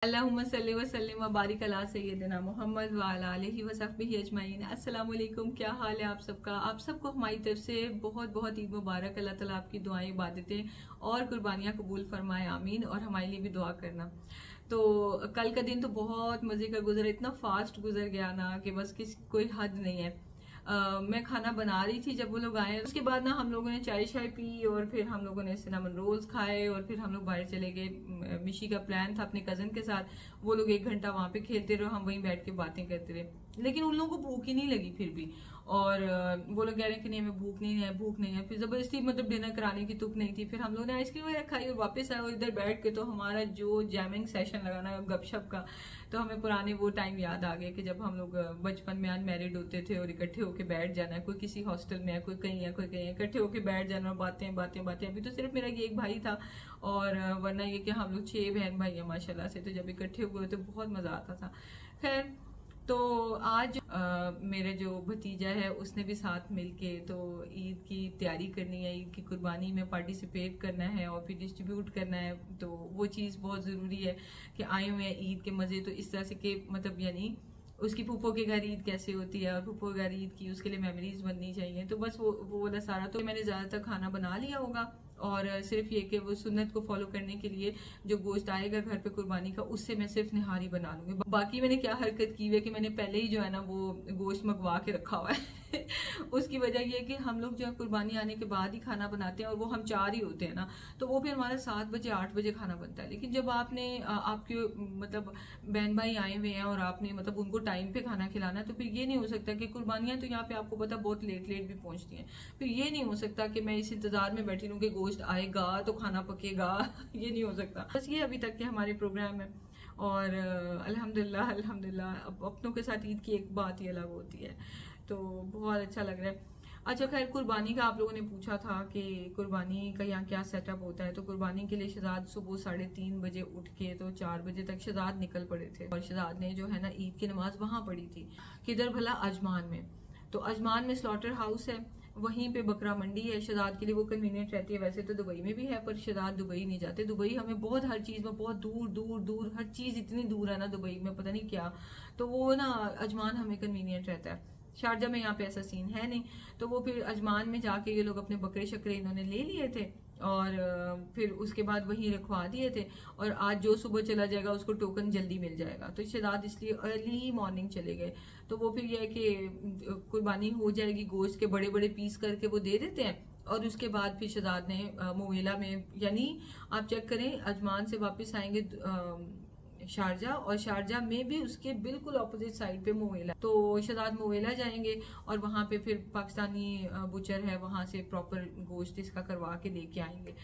अल्लाहुम्मा सल्ली व सल्लिम व बारिक अला सय्यिदिना मोहम्मद व अला आलिहि व सहबिहि अजमाइन। अस्सलाम वालेकुम, क्या हाल है आप सबका। आप सबको हमारी तरफ से बहुत बहुत ईद मुबारक। अल्लाह ताला आपकी दुआएं, इबादतें और कुर्बानियाँ कबूल फरमाए, आमीन। और हमारे लिए भी दुआ करना। तो कल का दिन तो बहुत मज़े का गुजरा, इतना फास्ट गुजर गया ना कि बस किसी कोई हद नहीं है। मैं खाना बना रही थी जब वो लोग आए। उसके बाद ना हम लोगों ने चाय शाय पी और फिर हम लोगों ने सिनेमन रोल्स खाए और फिर हम लोग बाहर चले गए। मिशी का प्लान था अपने कजन के साथ, वो लोग 1 घंटा वहां पे खेलते रहे, हम वहीं बैठ के बातें करते रहे। लेकिन उन लोगों को भूख ही नहीं लगी फिर भी। और वो लोग कह रहे हैं कि नहीं हमें भूख नहीं है, भूख नहीं है। फिर जबरदस्ती मतलब डिनर कराने की तुक नहीं थी। फिर हम लोग ने आइसक्रीम वगैरह खाई और वापस आए और इधर बैठ के तो हमारा जो जैमिंग सेशन लगाना गपशप का, तो हमें पुराने वो टाइम याद आ गया कि जब हम लोग बचपन में अनमैरिड होते थे और इकट्ठे होके बैठ जाना है। कोई किसी हॉस्टल में है, कोई कहीं है, कोई कहीं है, इकट्ठे होके बैठ जाना और बातें बातें बातें। अभी तो सिर्फ मेरा ये एक भाई था और वरना ये कि हम लोग 6 बहन भाई हैं माशाल्लाह से। तो जब इकट्ठे हुए तो बहुत मजा आता था। खैर, तो आज मेरे जो भतीजा है उसने भी साथ मिलके तो ईद की तैयारी करनी है, ईद की कुर्बानी में पार्टिसिपेट करना है और फिर डिस्ट्रीब्यूट करना है। तो वो चीज़ बहुत ज़रूरी है कि आए हुए हैं ईद के मज़े तो इस तरह से कि मतलब यानी उसकी फूफो के घर ईद कैसे होती है और फूफो के घर ईद की उसके लिए मेमोरीज बननी चाहिए। तो बस वो वाला सारा तो मैंने ज़्यादातर खाना बना लिया होगा और सिर्फ ये कि वो सुन्नत को फॉलो करने के लिए जो गोश्त आएगा घर पे कुर्बानी का, उससे मैं सिर्फ निहारी बना लूंगी। बाकी मैंने क्या हरकत की है कि मैंने पहले ही जो है ना वो गोश्त मंगवा के रखा हुआ है। उसकी वजह ये कि हम लोग जो है कुर्बानी आने के बाद ही खाना बनाते हैं और वो हम 4 ही होते हैं ना, तो वो फिर हमारा 7 बजे 8 बजे खाना बनता है। लेकिन जब आपने आपके मतलब बहन भाई आए हुए हैं और आपने मतलब उनको टाइम पे खाना खिलाना है, तो फिर ये नहीं हो सकता कि कुर्बानियां तो यहाँ पे आपको पता बहुत लेट लेट भी पहुंचती हैं। फिर ये नहीं हो सकता कि मैं इस इंतजार में बैठी रहूं कि गोश्त आएगा तो खाना पकेगा। ये नहीं हो सकता। बस ये अभी तक के हमारे प्रोग्राम है और अल्हम्दुलिल्लाह अल्हम्दुलिल्लाह अपनों के साथ ईद की एक बात ही अलग होती है, तो बहुत अच्छा लग रहा है। अच्छा खैर, कुर्बानी का आप लोगों ने पूछा था कि कुर्बानी का यहाँ क्या सेटअप होता है। तो कुर्बानी के लिए शहजाद सुबह 3:30 बजे उठ के तो 4 बजे तक शहजाद निकल पड़े थे और शहजाद ने जो है ना ईद की नमाज वहां पढ़ी थी। किधर भला? अजमान में। तो अजमान में स्लॉटर हाउस है, वहीं पे बकरा मंडी है। शहजाद के लिए वो कन्वीनियंट रहती है। वैसे तो दुबई में भी है पर शहजाद दुबई नहीं जाते। दुबई हमें बहुत हर चीज में बहुत दूर दूर दूर, हर चीज इतनी दूर है ना दुबई में, पता नहीं क्या। तो वो ना अजमान हमें कन्वीनियंट रहता है। शारजा में यहाँ पे ऐसा सीन है नहीं। तो वो फिर अजमान में जाके ये लोग अपने बकरे शकरे इन्होंने ले लिए थे और फिर उसके बाद वहीं रखवा दिए थे। और आज जो सुबह चला जाएगा उसको टोकन जल्दी मिल जाएगा। तो शहजाद इसलिए अर्ली मॉर्निंग चले गए। तो वो फिर यह है कि कुर्बानी हो जाएगी, गोश्त के बड़े बड़े पीस करके वो दे देते हैं और उसके बाद फिर शहजाद ने मुवेला में, यानी आप चेक करें, अजमान से वापस आएंगे शारजा और शारजा में भी उसके बिल्कुल ऑपोजिट साइड पे मुवेला। तो शहजाद मुवेला जाएंगे और वहां पे फिर पाकिस्तानी बुचर है, वहां से प्रॉपर गोश्त इसका करवा के लेके आएंगे।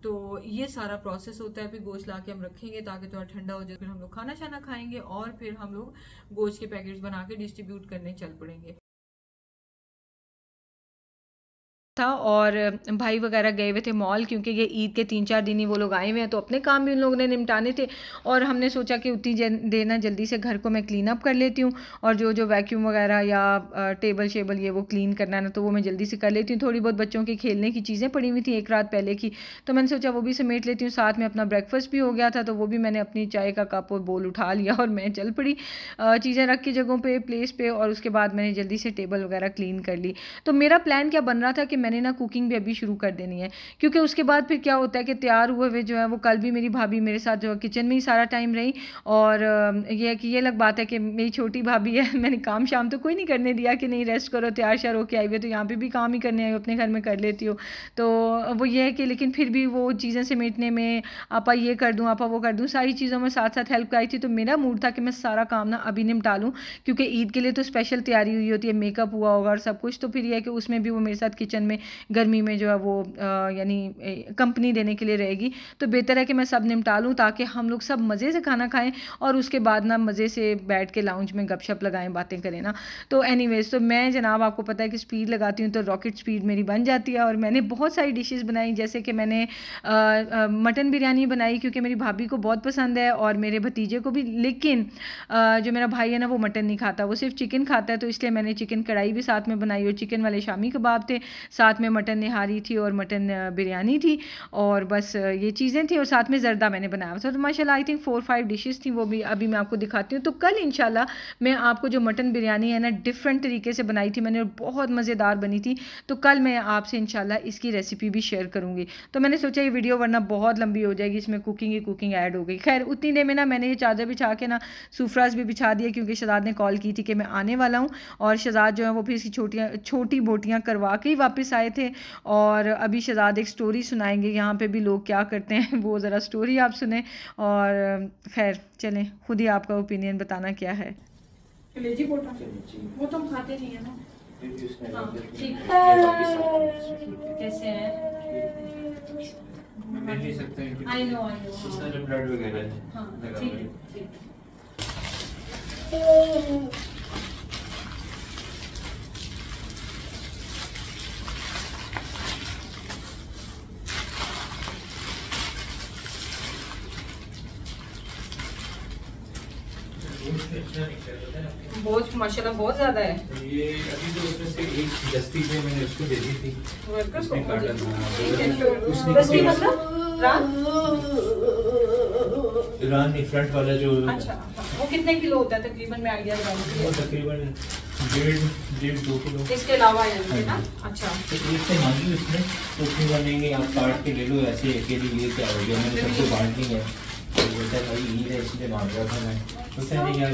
तो ये सारा प्रोसेस होता है। फिर गोश्त ला के हम रखेंगे ताकि थोड़ा ठंडा हो जाए। फिर हम लोग खाना शाना खाएंगे और फिर हम लोग गोश्त के पैकेट्स बना के डिस्ट्रीब्यूट करने चल पड़ेंगे था। और भाई वगैरह गए हुए थे मॉल, क्योंकि ये ईद के 3-4 दिन ही वो लोग आए हुए हैं तो अपने काम भी उन लोगों ने निपटाने थे। और हमने सोचा कि उतनी देर ना जल्दी से घर को मैं क्लीन अप कर लेती हूँ और जो वैक्यूम वगैरह या टेबल शेबल ये वो क्लीन करना है ना, तो वो मैं जल्दी से कर लेती हूँ। थोड़ी बहुत बच्चों की खेलने की चीज़ें पड़ी हुई थी एक रात पहले की, तो मैंने सोचा वो भी समेट लेती हूँ। साथ में अपना ब्रेकफास्ट भी हो गया था, तो वो भी मैंने अपनी चाय का कप और बोल उठा लिया और मैं चल पड़ी चीज़ें रख के जगहों पर प्लेस पे। और उसके बाद मैंने जल्दी से टेबल वगैरह क्लीन कर ली। तो मेरा प्लान क्या बन रहा था कि मैंने ना कुकिंग भी अभी शुरू कर देनी है, क्योंकि उसके बाद फिर क्या होता है कि तैयार हुए हुए जो है वो, कल भी मेरी भाभी मेरे साथ जो किचन में ही सारा टाइम रही। और ये है कि ये अलग बात है कि मेरी छोटी भाभी है, मैंने काम शाम तो कोई नहीं करने दिया कि नहीं रेस्ट करो, तैयार श्यार होके आई हुई है, तो यहाँ पे भी काम ही करने आई अपने घर में कर लेती हो। तो वो ये है कि लेकिन फिर भी वो चीज़ें समेटने में, आपा ये कर दूँ आपा वो कर दूँ, सारी चीज़ों में साथ साथ हेल्प कराई थी। तो मेरा मूड था कि मैं सारा काम ना अभी निपटा लूँ, क्योंकि ईद के लिए तो स्पेशल तैयारी हुई होती है, मेकअप हुआ होगा और सब कुछ। तो फिर यह है कि उसमें भी वो मेरे साथ किचन में गर्मी में जो है वो यानी कंपनी देने के लिए रहेगी। तो बेहतर है कि मैं सब निपटा लूँ ताकि हम लोग सब मज़े से खाना खाएं और उसके बाद ना मज़े से बैठ के लाउंज में गपशप लगाएं, बातें करें ना। तो एनीवेज, तो मैं जनाब आपको पता है कि स्पीड लगाती हूँ तो रॉकेट स्पीड मेरी बन जाती है। और मैंने बहुत सारी डिशेस बनाई, जैसे कि मैंने मटन बिरयानी बनाई क्योंकि मेरी भाभी को बहुत पसंद है और मेरे भतीजे को भी। लेकिन जो मेरा भाई है ना वो मटन नहीं खाता, वो सिर्फ चिकन खाता है, तो इसलिए मैंने चिकन कढ़ाई भी साथ में बनाई और चिकन वाले शामी कबाब थे। साथ साथ में मटन निहारी थी और मटन बिरयानी थी, और बस ये चीज़ें थी, और साथ में ज़र्दा मैंने बनाया था। तो माशाल्लाह आई थिंक 4-5 डिशेस थी, वो भी अभी मैं आपको दिखाती हूँ। तो कल इंशाल्लाह मैं आपको जो मटन बिरयानी है ना डिफरेंट तरीके से बनाई थी मैंने, बहुत मज़ेदार बनी थी, तो कल मैं आपसे इंशाल्लाह इसकी रेसिपी भी शेयर करूँगी। तो मैंने सोचा ये वीडियो वरना बहुत लंबी हो जाएगी, इसमें कुकिंग ही कुकिंग ऐड हो गई। खैर उतनी देर में ना मैंने ये चादर बिछा के ना सूफ्राज भी बिछा दिया, क्योंकि शहजाद ने कॉल की थी कि मैं आने वाला हूँ, और शहजाद जो है वो फिर इसकी छोटी बोटियाँ करवा के ही वापस आए थे। और अभी शहजाद एक स्टोरी सुनाएंगे, यहाँ पे भी लोग क्या करते हैं वो ज़रा स्टोरी आप सुने। और खैर चलें, खुद ही आपका ओपिनियन बताना क्या है। कलेजी बोटा वो तो हम खाते नहीं है ना। हाँ, ठीक। कैसे हैं? मैं ले सकता हूँ। आई नो इसका जो ब्लड वगैरह है। हाँ लगा ठीक हुआ है। ठीक। बहुत माशाल्लाह बहुत ज़्यादा है। ये अभी तो उसमें से एक दस्ती जो मैंने उसको दे दी थी, वर्कर्स उसने काटा था। उसने दस्ती मतलब ईरान नहीं, फ्रंट वाला जो अच्छा, वो कितने किलो होता है तकरीबन, मैं आइडिया लगा लूँ। वो तकरीबन 1.5-2 किलो। इसके अलावा है ना? अच्छा तो एक से मांगी उसने, तो उसने बनेंगे आप काट के ले लो ऐसे अकेले, ये क्या हो गया, मैंने सबको बांट दी है। तो बोलता है भाई ईद है इसलिए मांग रहा था मैं। तो क्या नहीं यार,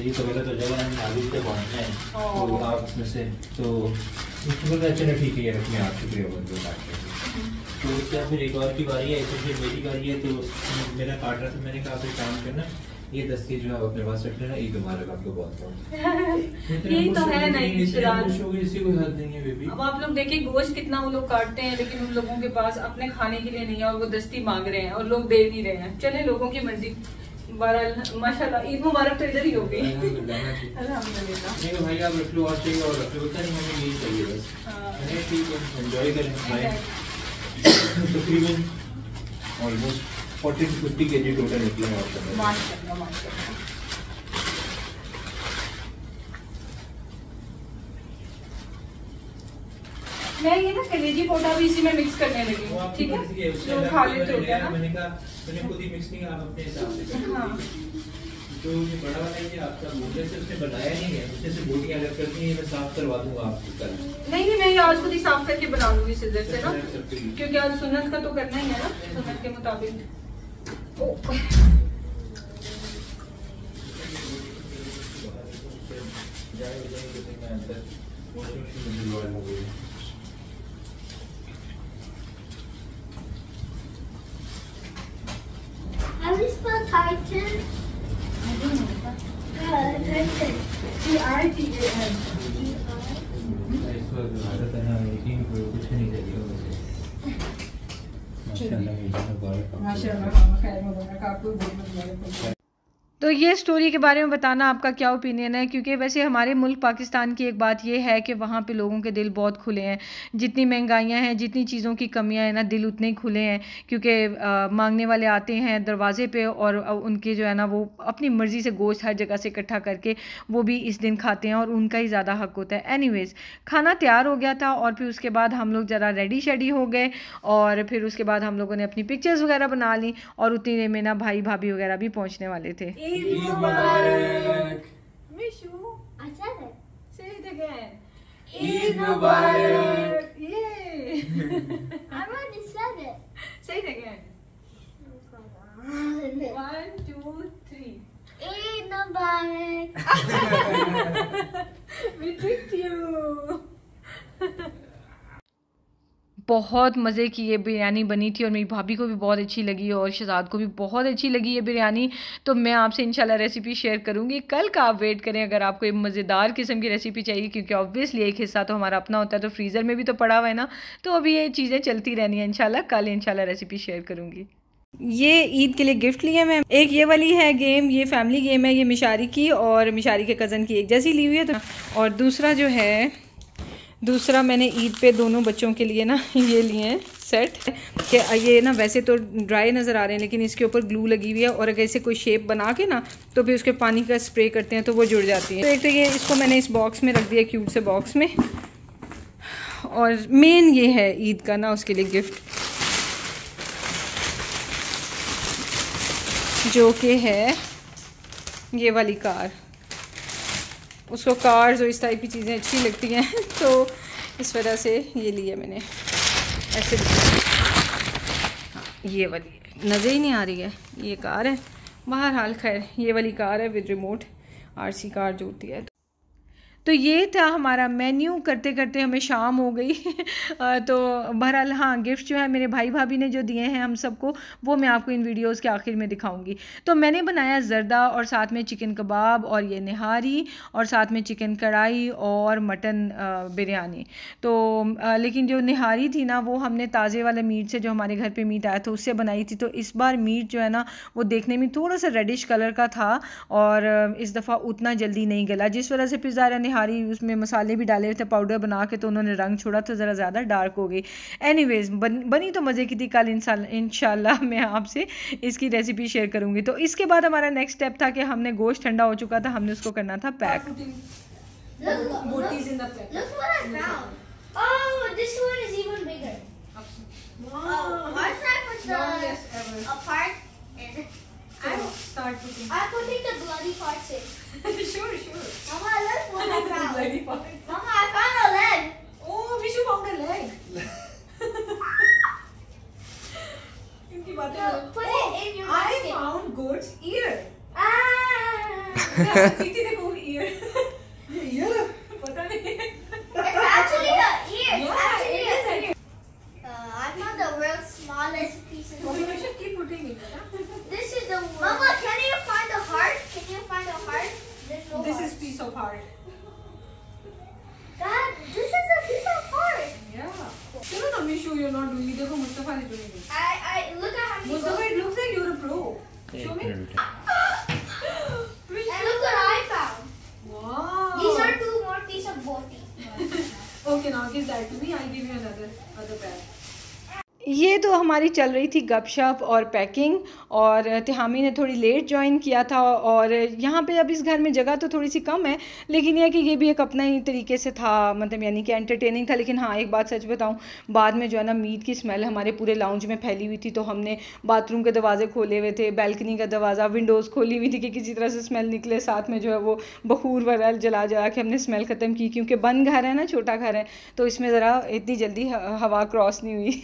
ये तो गलत हो जाएगा, हमने आलू से बांटना है तो आप उसमें से, तो उसको बोलता है चलो ठीक है यार अपने आप शुक्रिया बोल दो काट के। तो उसके बाद फिर एक और की बारी है, तो फिर मेरी बारी है, तो मेरा काट रहा था, मैंने कहा फिर काम करना, ये दस्ती जो है अपने पास रख लेना, ईद मुबारक आपको बहुत बहुत। यही तो है नहीं खुश हो गई, इससे कोई हद नहीं है बेबी। अब आप लोग देखिए गोश्त कितना वो लोग काटते हैं, लेकिन उन लोगों के पास अपने खाने के लिए नहीं है, और वो दस्ती मांग रहे हैं और लोग दे नहीं रहे हैं। चले लोगों की मर्जी। माशाल्लाह ईद मुबारक तो इधर ही हो गई। अल्हम्दुलिल्लाह। नहीं भाई आप रख लो, और चाहिए और रख लो, पता नहीं हमें यही चाहिए बस। ठीक है, एंजॉय करें। तकरीबन ऑलमोस्ट 40-50 kg टोटल निकले हैं आपका। माशाल्लाह माशाल्लाह। मैं ये ना कलेजी पोटा भी इसी में मिक्स करने लगी हूँ, ठीक है? जो खा लेते होते हैं ना। मैंने कहा मैंने खुद ही मिक्स नहीं, आप अपने हिसाब से कर। हाँ। जो ये बड़ा वाला है आपका बोटे से उसने बनाया नहीं है, उसने से बोटियां अलग करती हैं, मैं साफ करवा दूंगा आपको कल। नहीं मैं आज खुद ही साफ करके बना लूंगी सिजर से ना, क्योंकि आज सुन्नत का तो करना ही है ना, सुन्नत के मुताबिक। How do you spell Titan? Titan. T-I-T-A-N. इस वक्त भारत है ना, लेकिन कुछ नहीं चाहिए वैसे। माशाल्लाह खैर मुबारक आपको, बहुत मुबारक। तो ये स्टोरी के बारे में बताना आपका क्या ओपिनियन है, क्योंकि वैसे हमारे मुल्क पाकिस्तान की एक बात ये है कि वहाँ पे लोगों के दिल बहुत खुले हैं। जितनी महंगाइयाँ हैं, जितनी चीज़ों की कमियाँ हैं ना, दिल उतने ही खुले हैं, क्योंकि मांगने वाले आते हैं दरवाज़े पे, और उनके जो है ना वो अपनी मर्ज़ी से गोश्त हर जगह से इकट्ठा करके वो भी इस दिन खाते हैं, और उनका ही ज़्यादा हक़ होता है। एनीवेज़ खाना तैयार हो गया था, और फिर उसके बाद हम लोग ज़रा रेडी शेडी हो गए, और फिर उसके बाद हम लोगों ने अपनी पिक्चर्स वगैरह बना ली, और उतनी देर में ना भाई भाभी वगैरह भी पहुँचने वाले थे। ईद मुबारक। Mishu, I said it. say it again. Eid Mubarak. Yay! I already said it. Say it again. 1, 2, 3. Eid Mubarak. We tricked you. बहुत मज़े की ये बिरयानी बनी थी, और मेरी भाभी को भी बहुत अच्छी लगी, और शहजाद को भी बहुत अच्छी लगी ये बिरयानी। तो मैं आपसे इंशाल्लाह रेसिपी शेयर करूँगी कल का, आप वेट करें अगर आपको एक मज़ेदार किस्म की रेसिपी चाहिए, क्योंकि ऑब्वियसली एक हिस्सा तो हमारा अपना होता है, तो फ्रीज़र में भी तो पड़ा हुआ है ना, तो अभी ये चीज़ें चलती रहनी है। इंशाल्लाह कल इंशाल्लाह रेसिपी शेयर करूँगी। ये ईद के लिए गिफ्ट लिए मैं, एक ये वाली है गेम, ये फैमिली गेम है, ये मिशारी की और मिशारी के कज़न की एक जैसी ली हुई है, तो और दूसरा मैंने ईद पे दोनों बच्चों के लिए ना ये लिए हैं सेट, कि ये ना वैसे तो ड्राई नज़र आ रहे हैं, लेकिन इसके ऊपर ग्लू लगी हुई है, और अगर इसे कोई शेप बना के ना तो फिर उसके पानी का स्प्रे करते हैं तो वो जुड़ जाती है। तो एक तो ये इसको मैंने इस बॉक्स में रख दिया, क्यूट से बॉक्स में, और मेन ये है ईद का ना उसके लिए गिफ्ट, जो कि है ये वाली कार। उसको कार्स और इस टाइप की चीज़ें अच्छी लगती हैं तो इस वजह से ये लिया मैंने। ऐसे हाँ, ये वाली नज़र ही नहीं आ रही है, ये कार है। बहरहाल खैर ये वाली कार है विद रिमोट, आरसी कार जो होती है। तो ये था हमारा मेन्यू। करते करते हमें शाम हो गई तो बहरहाल हाँ, गिफ्ट जो है मेरे भाई भाभी ने जो दिए हैं हम सबको, वो मैं आपको इन वीडियोस के आखिर में दिखाऊंगी। तो मैंने बनाया ज़र्दा और साथ में चिकन कबाब और ये निहारी और साथ में चिकन कढ़ाई और मटन बिरयानी। तो लेकिन जो निहारी थी ना वो हमने ताज़े वाले मीट से, जो हमारे घर पर मीट आया था उससे बनाई थी। तो इस बार मीट जो है ना वो देखने में थोड़ा सा रेडिश कलर का था और इस दफ़ा उतना जल्दी नहीं गला, जिस वजह से फिर ज़ाहिर निहारी उसमें मसाले भी डाले हुए थे पाउडर बना के, तो उन्होंने रंग छोड़ा तो ज़रा ज़्यादा डार्क हो गई। एनीवेज बनी तो मज़े की थी। कल इंशाल्लाह मैं आपसे इसकी रेसिपी शेयर करूँगी। तो इसके बाद हमारा नेक्स्ट स्टेप था कि हमने गोश्त ठंडा हो चुका था, हमने उसको करना था pack. I'm putting the bloody parts in. Sure. Mama, look what I found. Bloody part. Mama, I found a leg. Oh, Vishu found a leg. So, put it in your I basket. found goat's ear. Ah! दीदी देखो ear. ये पता नहीं. It's actually a ear. It's Yeah, actually it is a a ear. I found the world's smallest piece of Okay, wood. you should keep putting it. This is the world. Mama, can you find a heart? Can you find a heart? There's no This heart. is piece of heart. Dad, this is a piece of heart. Yeah. चलो ना Vishu, you're not doing it. देखो Mustafa is doing it. I look at how many Mustafa, goats. it looks like you're a pro. Show me. And look what I found. Wow. These are 2 more pieces of boti. Okay, now give that to me. I'll give you another bag. ये तो हमारी चल रही थी गपशप और packing, और तिहामी ने थोड़ी लेट ज्वाइन किया था। और यहाँ पे अब इस घर में जगह तो थोड़ी सी कम है, लेकिन यह कि ये भी एक अपना ही तरीके से था, मतलब यानी कि एंटरटेनिंग था। लेकिन हाँ, एक बात सच बताऊँ, बाद में जो है ना मीट की स्मेल हमारे पूरे लाउंज में फैली हुई थी। तो हमने बाथरूम के दरवाजे खोले हुए थे, बैल्कनी का दरवाज़ा, विंडोज़ खोली हुई थी कि किसी तरह से स्मेल निकले। साथ में जो है वो बखूर वगैरह जला के हमने स्मेल ख़त्म की, क्योंकि बंद घर है ना, छोटा घर है, तो इसमें ज़रा इतनी जल्दी हवा क्रॉस नहीं हुई।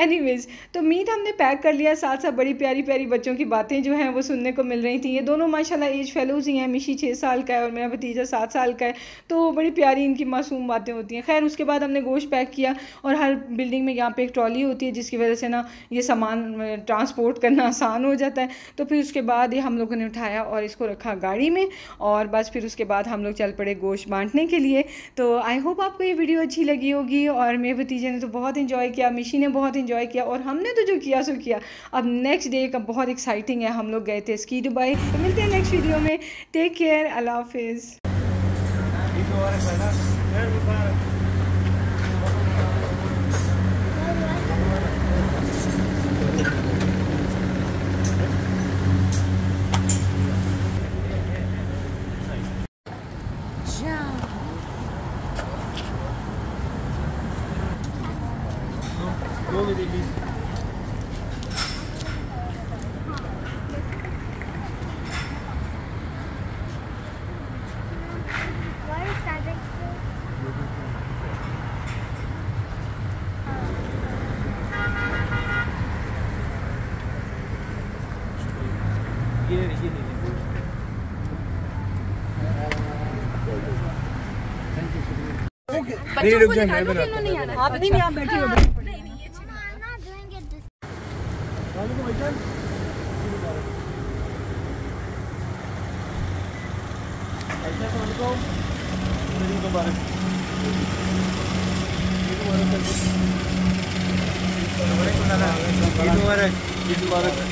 एनीवेज, तो मीट हमने पैक कर लिया। साथ साथ बड़ी प्यारी प्यारी बच्चों की बातें जो हैं वो सुनने को मिल रही थी। ये दोनों माशाल्लाह एज फेलोज़ ही हैं। मिशी 6 साल का है और मेरा भतीजा 7 साल का है, तो बड़ी प्यारी इनकी मासूम बातें होती हैं। खैर, उसके बाद हमने गोश्त पैक किया, और हर बिल्डिंग में यहाँ पे एक ट्रॉली होती है, जिसकी वजह से ना ये सामान ट्रांसपोर्ट करना आसान हो जाता है। तो फिर उसके बाद ये हम लोगों ने उठाया और इसको रखा गाड़ी में, और बस फिर उसके बाद हम लोग चल पड़े गोश्त बांटने के लिए। तो आई होप आपको ये वीडियो अच्छी लगी होगी, और मेरे भतीजे ने तो बहुत इंजॉय किया, मिशी ने बहुत इंजॉय किया, और हमने तो जो किया सो किया। अब नेक्स्ट डे का बहुत एक्साइटिंग है, हम लोग गए थे स्की दुबई। तो मिलते हैं नेक्स्ट वीडियो में। टेक केयर, अल्लाह हाफिज़। What is that? बच्चों को दिखा दो, तीनों नहीं आना। आप नहीं, आप बैठी हो। I'm not doing it this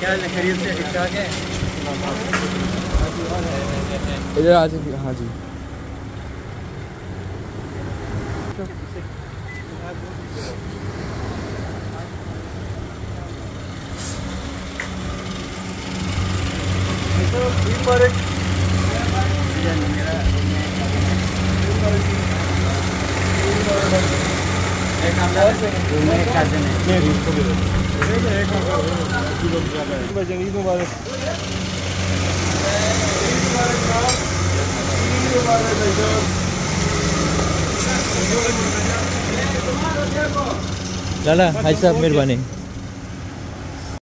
क्या खैरियत से ठीक ठाक है? इधर आ जाइए। हाँ जी, लाला हाजी साहब मेहरबानी।